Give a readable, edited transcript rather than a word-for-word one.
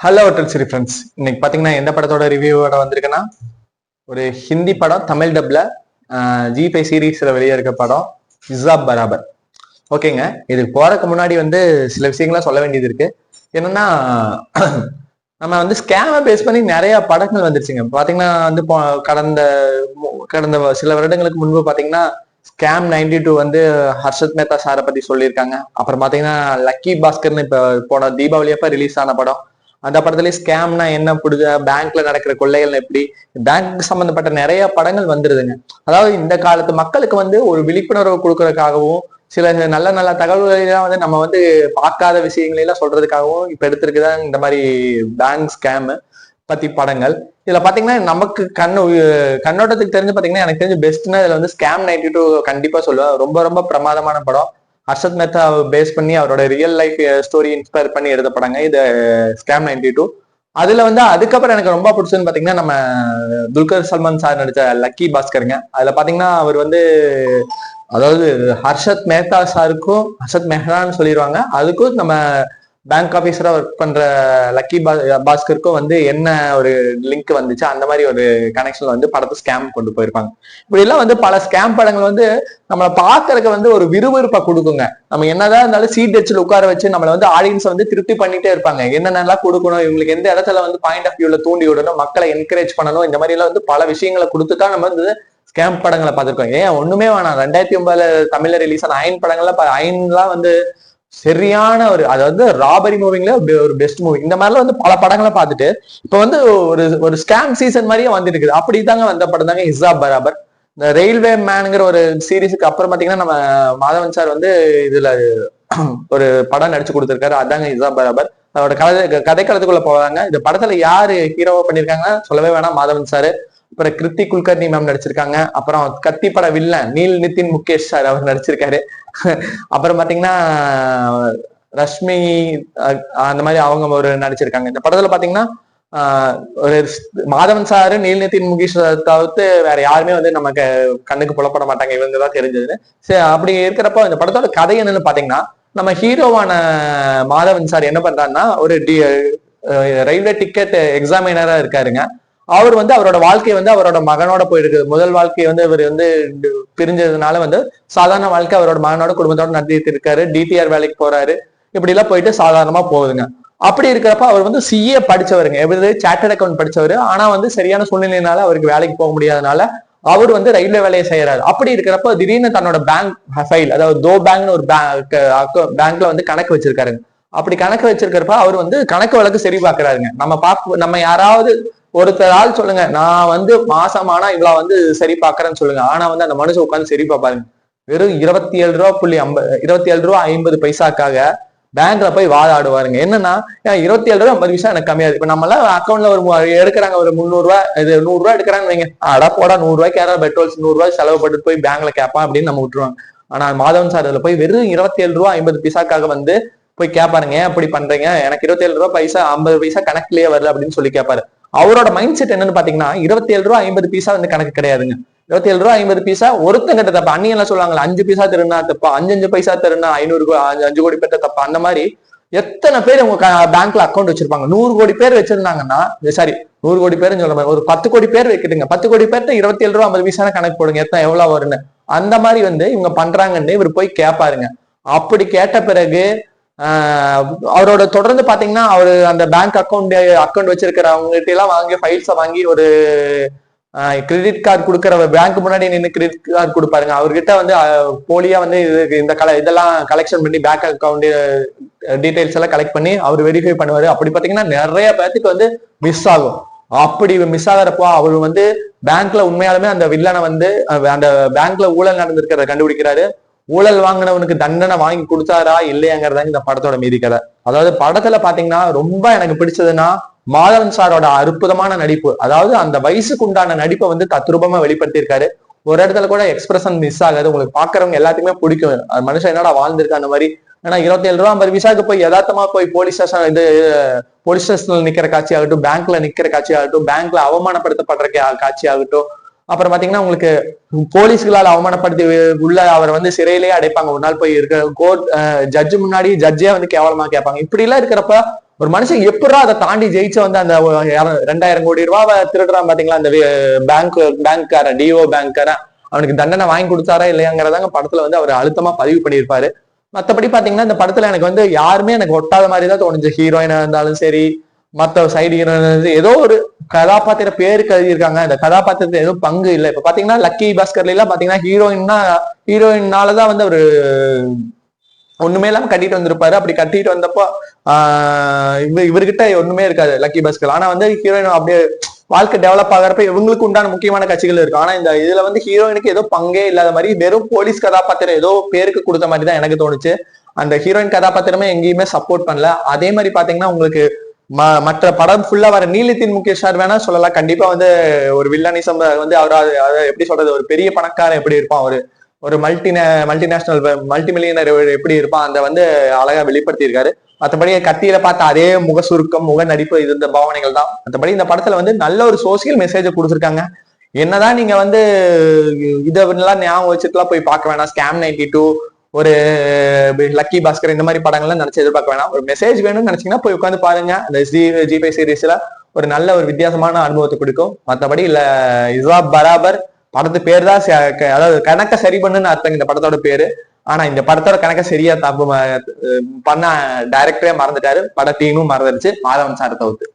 Hello hotel friends, இன்னைக்கு பாத்தீங்கன்னா எந்த படத்தோட ரிவ்யூவோட வந்திருக்குன்னா ஒரு ஹிந்தி படம் தமிழ் டப்ல ஜி5 சீரீஸ்ல வெளியே இருக்க படம் ஹிசாப் பராபர். ஓகேங்க, இதுக்கு போறதுக்கு முன்னாடி சில விஷயங்கள்லாம் சொல்ல வேண்டியது இருக்கு. என்னன்னா நம்ம ஸ்கேமை பேஸ் பண்ணி நிறைய படங்கள் வந்துருச்சுங்க. பாத்தீங்கன்னா கடந்த கடந்த சில வருடங்களுக்கு முன்பு பாத்தீங்கன்னா ஸ்கேம் 92 ஹர்ஷத் மேத்தா சாரை பத்தி சொல்லியிருக்காங்க. அப்புறம் பாத்தீங்கன்னா லக்கி பாஸ்கர்னு இப்ப போன தீபாவளி அப்ப ரிலீஸ் ஆன படம். அந்த படத்துலயே ஸ்கேம்னா என்ன, புடுத பேங்க்ல நடக்கிற கொள்ளைகள் எப்படி, பேங்க் சம்பந்தப்பட்ட நிறைய படங்கள் வந்துருதுங்க. அதாவது இந்த காலத்து மக்களுக்கு ஒரு விழிப்புணர்வு கொடுக்கறதுக்காகவும் சில நல்ல நல்ல தகவல்களை எல்லாம் நம்ம பார்க்காத விஷயங்களை எல்லாம் சொல்றதுக்காகவும் இப்ப எடுத்திருக்குதான் இந்த மாதிரி பேங்க் ஸ்கேம் பத்தி படங்கள். இதுல பாத்தீங்கன்னா நமக்கு கண்ணோட்டத்துக்கு தெரிஞ்சு பாத்தீங்கன்னா எனக்கு தெரிஞ்சு பெஸ்ட்னா இதுல ஸ்கேம் 92 கண்டிப்பா சொல்லுவேன். ரொம்ப ரொம்ப பிரமாதமான படம். ஹர்ஷத் மேத்தா பேஸ் பண்ணி அவரோட ரியல் லைஃப் ஸ்டோரி இன்ஸ்பயர் பண்ணி எடுத்த படங்க இது ஸ்கேம் 92. அதுல அதுக்கப்புறம் எனக்கு ரொம்ப பிடிச்சதுன்னு பாத்தீங்கன்னா நம்ம துல்கர் சல்மான் சார் நடிச்ச லக்கி பாஸ்கருங்க. அதுல பாத்தீங்கன்னா அவர் அதாவது ஹர்ஷத் மேத்தா சாருக்கும் ஹர்ஷத் மெஹ்ரான்னு சொல்லிடுவாங்க, அதுக்கும் நம்ம பேங்க் ஆபீசரா ஒர்க் பண்ற லக்கி பாஸ்கருக்கும் என்ன ஒரு லிங்க் வந்துச்சு, அந்த மாதிரி ஒரு கனெக்ஷன்ல படத்தை ஸ்கேம் கொண்டு போயிருப்பாங்க. இப்படி எல்லாம் பல ஸ்கேம் படங்கள் நம்ம பாக்குறதுக்கு ஒரு விறுவிறுப்பை கொடுக்குங்க. நம்ம என்னதான் இருந்தாலும் சீட் வச்சு உட்கார வச்சு நம்மள ஆடியன்ஸ் திருப்தி பண்ணிட்டே இருப்பாங்க. என்னென்னலாம் கொடுக்கணும், இவங்களுக்கு எந்த இடத்துல பாயிண்ட் ஆஃப் வியூல தூண்டி விடணும், மக்களை என்கரேஜ் பண்ணணும், இந்த மாதிரி எல்லாம் பல விஷயங்களை கொடுத்துதான் நம்ம ஸ்கேம் படங்களை பார்த்திருக்கோம். ஏன் ஒண்ணுமே வேணாம், 2009 தமிழ்ல ரிலீஸ் ஆன அயன் படங்கள்லாம் அயன்லாம் சரியான ஒரு, அதாவது ராபரி மூவிங்ல ஒரு பெஸ்ட் மூவி. இந்த மாதிரிலாம் பல படங்களை பார்த்துட்டு இப்ப ஒரு ஒரு ஸ்கேம் சீசன் மாதிரியே வந்துட்டு இருக்குது. அப்படித்தாங்க வந்த படம் தாங்க ஹிசாப் பராபர். இந்த ரயில்வே மேனுங்கிற ஒரு சீரீஸுக்கு அப்புறம் பாத்தீங்கன்னா நம்ம மாதவன் சார் இதுல ஒரு படம் நடிச்சு கொடுத்திருக்காரு, அதாங்க ஹிசாப் பராபர். அதோட கதைக்களத்துக்குள்ள போவாங்க. இந்த படத்துல யாரு ஹீரோவா பண்ணிருக்காங்கன்னா சொல்லவே வேணாம், மாதவன் சாரு. அப்புறம் கிருத்தி குல்கர்னி மேம் நடிச்சிருக்காங்க. அப்புறம் கத்தி பட வில்லன் நீல் நிதின் முகேஷ் சார் அவர் நடிச்சிருக்காரு. அப்புறம் பாத்தீங்கன்னா ரஷ்மி அந்த மாதிரி அவங்க ஒரு நடிச்சிருக்காங்க. இந்த படத்துல பாத்தீங்கன்னா ஒரு மாதவன் சாரு நீல் நிதின் முகேஷ் தவிர்த்து வேற யாருமே நமக்கு கண்ணுக்கு புலப்பட மாட்டாங்க, இவங்கதான் தெரிஞ்சதுன்னு. சரி, அப்படி இருக்கிறப்ப இந்த படத்தோட கதை என்னன்னு பாத்தீங்கன்னா நம்ம ஹீரோவான மாதவன் சார் என்ன பண்றாருன்னா ஒரு ரயில்வே டிக்கெட் எக்ஸாமினரா இருக்காருங்க. அவர் அவரோட வாழ்க்கை அவரோட மகனோட போயிருக்கு. முதல் வாழ்க்கை இவர் பிரிஞ்சதுனால சாதாரண வாழ்க்கை அவரோட மகனோட குடும்பத்தோட நடத்திட்டு இருக்காரு. டிடிஆர் வேலைக்கு போறாரு. இப்படி எல்லாம் போயிட்டு சாதாரணமா போகுதுங்க. அப்படி இருக்கிறப்ப அவர் சிஏ படிச்சவருங்க, எப்படி சார்ட்டர்ட் அக்கௌண்ட் படிச்சவரு. ஆனா சரியான சூழ்நிலையினால அவருக்கு வேலைக்கு போக முடியாதனால அவர் ரயில்வே வேலையை செய்யறாரு. அப்படி இருக்கிறப்ப திடீர்னு தன்னோட பேங்க் ஃபைல், அதாவது தோ பேங்க்னு ஒரு பேங்க்ல கணக்கு வச்சிருக்காருங்க. அப்படி கணக்கு வச்சிருக்கிறப்ப அவர் கணக்கு வழக்கு சரி பார்க்கிறாருங்க. நம்ம யாராவது ஒருத்தர் ஆள் சொல்லுங்க, நான் மாசமானா இவ்வளவு சரி பாக்குறேன்னு சொல்லுங்க. ஆனா அந்த மனுஷன் உட்காந்து சரி பார்ப்பாருங்க. வெறும் 27 ரூபா 50 பைசாக்காக பேங்க்ல போய் வாதாடுவாருங்க. என்னன்னா 27 ரூபா 50 பைசா எனக்கு கம்மியாது. இப்ப நம்ம எல்லாம் அக்கௌண்ட்ல ஒரு எடுக்கிறாங்க, ஒரு 300 ரூபா, இது 100 ரூபா எடுக்கிறாங்க வைங்க, அடா போடா 100 ரூபாய்க்கு யாராவது பெட்ரோல்ஸ் 100 ரூபாய் செலவுப்பட்டு போய் பேங்க்ல கேட்பான் அப்படின்னு நம்ம விட்டுருவாங்க. ஆனா மாதவன் சார் அதுல போய் வெறும் 27 ரூபா 50 பைசாக்காக போய் கேட்பாருங்க, ஏன் அப்படி பண்றீங்க, எனக்கு 27 ரூபா 50 பைசா கணக்குலயே வருது அப்படின்னு சொல்லி கேட்பாரு. அவரோட மைண்ட் செட் என்னன்னு பாத்தீங்கன்னா 27 ரூபா 50 பைசா கணக்கு கிடையாதுங்க. 27 ரூபா 50 பைசா ஒருத்தங்கிட்ட தப்பா. அண்ணி எல்லாம் சொல்லுவாங்களா, 5 பைசா திருநா தப்பா, 5 பைசா திருநா 5 கோடி பேர்த்த தப்பா. அந்த மாதிரி எத்தனை பேர் உங்க பேங்க்ல அக்கௌண்ட் வச்சிருப்பாங்க. 100 கோடி பேர் வச்சிருந்தாங்கன்னா, சாரி 100 கோடி பேர் சொல்ல மாதிரி ஒரு 10 கோடி பேர் வைக்கிட்டுங்க. 10 கோடி பேர்த்த 27 ரூபா 50 பைசா கணக்கு போடுங்க, எத்தனை எவ்வளவு வரும்னு. அந்த மாதிரி இவங்க பண்றாங்கன்னு இவர் போய் கேட்பாருங்க. அப்படி கேட்ட பிறகு அவரோட தொடர்ந்து பாத்தீங்கன்னா அவரு அந்த பேங்க் அக்கௌண்ட் வச்சிருக்கிறவங்க கிட்ட எல்லாம் வாங்கி ஃபைல்ஸை வாங்கி ஒரு கிரெடிட் கார்டு கொடுக்குற பேங்க் முன்னாடி நின்று கிரெடிட் கார்டு கொடுப்பாருங்க. அவர்கிட்ட போலியா இதெல்லாம் கலெக்ஷன் பண்ணி பேங்க் அக்கௌண்ட் டீடைல்ஸ் எல்லாம் கலெக்ட் பண்ணி அவர் வெரிஃபை பண்ணுவாரு. அப்படி பாத்தீங்கன்னா நிறைய பேருக்கு மிஸ் ஆகும். அப்படி மிஸ் ஆகிறப்போ அவர் பேங்க்ல உண்மையாலுமே அந்த வில்லனை அந்த பேங்க்ல ஊழல் நடந்திருக்கிறத கண்டுபிடிக்கிறாரு. ஊழல் வாங்கினவனுக்கு தண்டனை வாங்கி கொடுத்தாரா இல்லையாங்கிறதா இந்த படத்தோட மீதி கதை. அதாவது படத்துல பாத்தீங்கன்னா ரொம்ப எனக்கு பிடிச்சதுன்னா மாதவன் சாரோட அற்புதமான நடிப்பு. அதாவது அந்த வயசுக்கு உண்டான நடிப்பை தத்ரூபமா வெளிப்படுத்தியிருக்காரு. ஒரு இடத்துல கூட எக்ஸ்பிரஷன் மிஸ் ஆகாது. உங்களுக்கு பாக்குறவங்க எல்லாத்துக்குமே பிடிக்கும், அது மனுஷன் என்னடா வாழ்ந்திருக்கு அந்த மாதிரி. ஏன்னா 27 ரூபா 50 பைசாக்கு போய் யதார்த்தமா போய் போலீஸ் ஸ்டேஷன்ல நிக்கிற காட்சி ஆகட்டும், பேங்க்ல நிக்கிற காட்சி ஆகட்டும், பேங்க்ல அவமானப்படுத்தப்படுற காட்சி ஆகட்டும். அப்புறம் பாத்தீங்கன்னா உங்களுக்கு போலீஸ்களால் அவமானப்படுத்தி உள்ள அவரை சிறையிலேயே அடைப்பாங்க. ஒரு நாள் போய் இருக்க கோர்ட் ஜட்ஜு முன்னாடி ஜட்ஜே கேவலமா கேட்பாங்க. இப்படி எல்லாம் இருக்கிறப்ப ஒரு மனுஷன் எப்படா அதை தாண்டி ஜெயிச்சு வந்து அந்த 2000 கோடி ரூபாவை திருடுறான் பாத்தீங்களா, அந்த பேங்க்காரன் டிஓ பேங்க்காரன் அவனுக்கு தண்டனை வாங்கி கொடுத்தாரா இல்லையாங்கிறதாங்க படத்துல வந்து அவர் அழுத்தமா பதிவு பண்ணியிருப்பாரு. மத்தபடி பாத்தீங்கன்னா இந்த படத்துல எனக்கு வந்து யாருமே எனக்கு ஒட்டாத மாதிரி தான் தோணுச்சு. ஹீரோயினா இருந்தாலும் சரி, மத்த சைடு ஹீரோயின், ஏதோ ஒரு கதாபாத்திர பேருக்கு எழுதியிருக்காங்க, இந்த கதாபாத்திரத்துல எதுவும் பங்கு இல்லை. இப்ப பாத்தீங்கன்னா லக்கி பாஸ்கர்ல எல்லாம் பாத்தீங்கன்னா ஹீரோயின்னாலதான் வந்து அவரு ஒண்ணுமே இல்லாம கட்டிட்டு வந்திருப்பாரு. அப்படி கட்டிட்டு வந்தப்போ இவர்கிட்ட ஒண்ணுமே இருக்காது லக்கி பாஸ்கர். ஆனா வந்து ஹீரோயின் அப்படியே வாழ்க்கை டெவலப் ஆகிறப்ப இவங்களுக்கு உண்டான முக்கியமான கட்சிகள் இருக்கும். ஆனா இந்த இதுல வந்து ஹீரோயினுக்கு ஏதோ பங்கே இல்லாத மாதிரி வெறும் போலீஸ் கதாபாத்திரம் ஏதோ பேருக்கு கொடுத்த மாதிரி தான் எனக்கு தோணுச்சு. அந்த ஹீரோயின் கதாபாத்திரமே எங்கேயுமே சப்போர்ட் பண்ணல. அதே மாதிரி பாத்தீங்கன்னா உங்களுக்கு மற்ற படம் ஃபுல்லா வர நீலித்தின் முகேஷ் சார் வேணா சொல்லலாம். கண்டிப்பா வந்து ஒரு வில்லனிசம் வந்து அவர் எப்படி சொல்றது, ஒரு பெரிய பணக்காரன் எப்படி இருப்பான், ஒரு மல்டிநேஷனல் மல்டி மில்லியனர் எப்படி இருப்பான், அந்த வந்து அழகா வெளிப்படுத்தியிருக்காரு. மற்றபடி கத்தியில பார்த்த அதே முக சுருக்கம், முக நடிப்பு, இது இந்த பாவனைகள் தான். மற்றபடி இந்த படத்துல வந்து நல்ல ஒரு சோசியல் மெசேஜை கொடுத்துருக்காங்க. என்னதான் நீங்க வந்து இதெல்லாம் ஞாபகம் வச்சுட்டுலாம் போய் பார்க்க வேணாம். ஸ்கேம் 92, ஒரு லக்கி பாஸ்கர், இந்த மாதிரி படங்கள்லாம் நினைச்சு எதிர்பார்க்க வேணாம். ஒரு மெசேஜ் வேணும்னு நினைச்சீங்கன்னா போய் உட்காந்து பாருங்க. அந்த ஜி5 சீரீஸ்ல ஒரு நல்ல ஒரு வித்தியாசமான அனுபவத்தை கொடுக்கும். மற்றபடி இல்ல இசாப் பராபர் படத்து பேர் தான், அதாவது கணக்க சரி பண்ணுன்னு அர்த்தம் இந்த படத்தோட பேரு. ஆனா இந்த படத்தோட கணக்க சரியா தப்பு பண்ண டைரக்டரே மறந்துட்டாரு, பட டீமும் மறந்துடுச்சு, மாதவன் சார் தவிர்த்து.